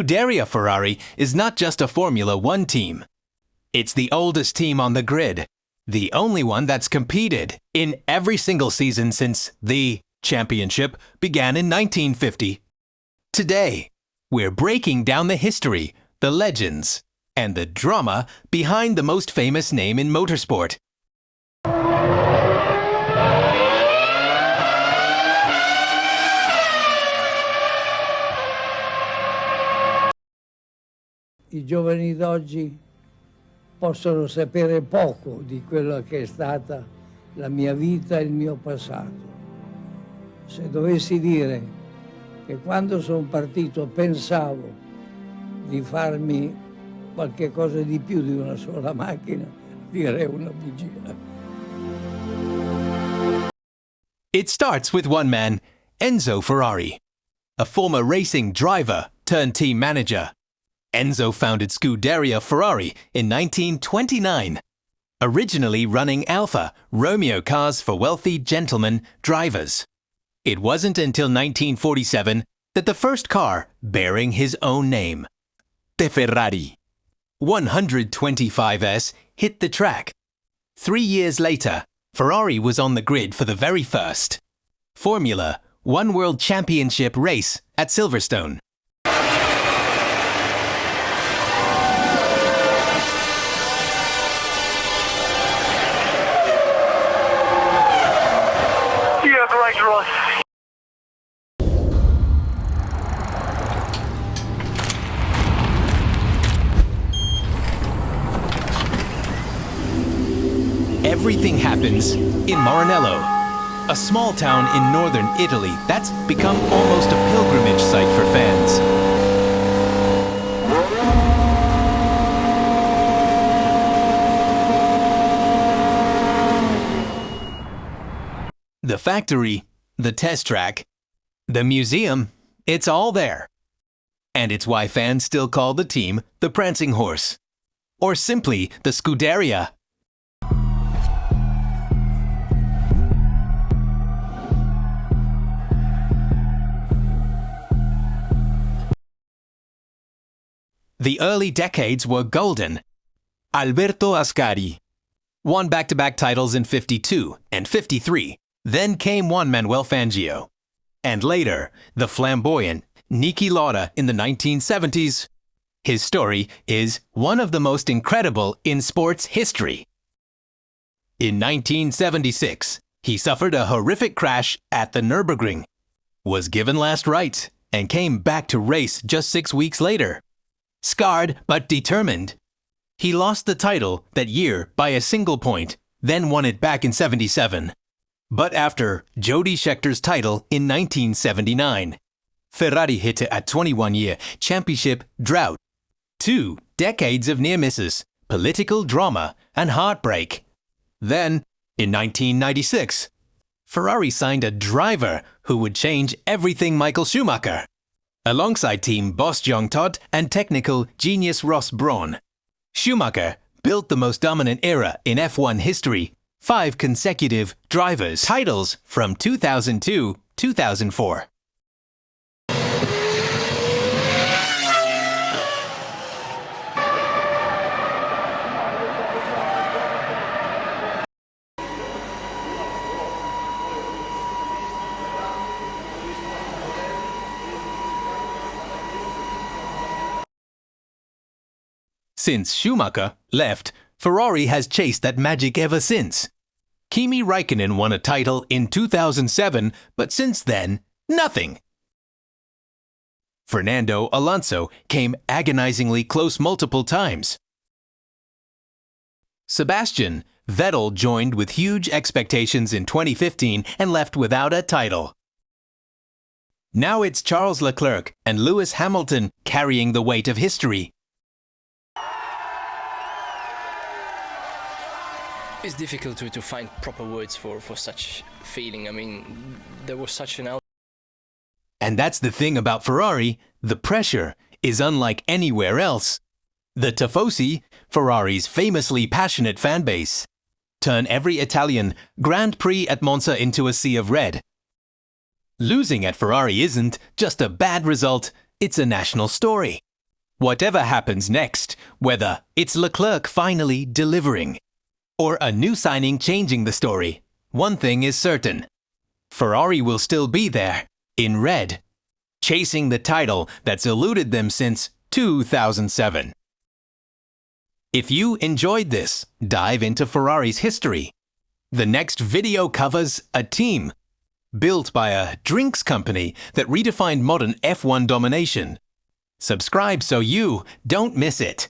Scuderia Ferrari is not just a Formula One team. It's the oldest team on the grid, the only one that's competed in every single season since the championship began in 1950. Today, we're breaking down the history, the legends, and the drama behind the most famous name in motorsport. I giovani d'oggi possono sapere poco di quello che è stata la mia vita e il mio passato. Se dovessi dire che quando sono partito pensavo di farmi qualche cosa di più di una sola macchina, direi una bugia. It starts with one man, Enzo Ferrari, a former racing driver turned team manager. Enzo founded Scuderia Ferrari in 1929, originally running Alfa Romeo cars for wealthy gentlemen drivers. It wasn't until 1947 that the first car bearing his own name, the Ferrari 125S, hit the track. 3 years later, Ferrari was on the grid for the very first Formula One World Championship race at Silverstone. Everything happens in Maranello, a small town in northern Italy that's become almost a pilgrimage site for fans. The factory, the test track, the museum, it's all there. And it's why fans still call the team the Prancing Horse, or simply the Scuderia. The early decades were golden. Alberto Ascari won back-to-back titles in 52 and 53. Then came Juan Manuel Fangio. And later, the flamboyant Niki Lauda in the 1970s. His story is one of the most incredible in sports history. In 1976, he suffered a horrific crash at the Nürburgring, was given last rites, and came back to race just 6 weeks later. Scarred but determined. He lost the title that year by a single point, then won it back in 77. But after Jody Schechter's title in 1979, Ferrari hit a 21-year championship drought. 2 decades of near misses, political drama, and heartbreak. Then, in 1996, Ferrari signed a driver who would change everything: Michael Schumacher, alongside team boss Jean Todt and technical genius Ross Brawn. Schumacher built the most dominant era in F1 history, 5 consecutive drivers' titles from 2002-2004. Since Schumacher left, Ferrari has chased that magic ever since. Kimi Räikkönen won a title in 2007, but since then, nothing. Fernando Alonso came agonizingly close multiple times. Sebastian Vettel joined with huge expectations in 2015 and left without a title. Now it's Charles Leclerc and Lewis Hamilton carrying the weight of history. It's difficult to find proper words for such feeling. I mean, there was such an And that's the thing about Ferrari, the pressure is unlike anywhere else. The Tifosi, Ferrari's famously passionate fan base, turn every Italian Grand Prix at Monza into a sea of red. Losing at Ferrari isn't just a bad result, it's a national story. Whatever happens next, whether it's Leclerc finally delivering, or a new signing changing the story, one thing is certain. Ferrari will still be there, in red, chasing the title that's eluded them since 2007. If you enjoyed this, dive into Ferrari's history. The next video covers a team built by a drinks company that redefined modern F1 domination. Subscribe so you don't miss it.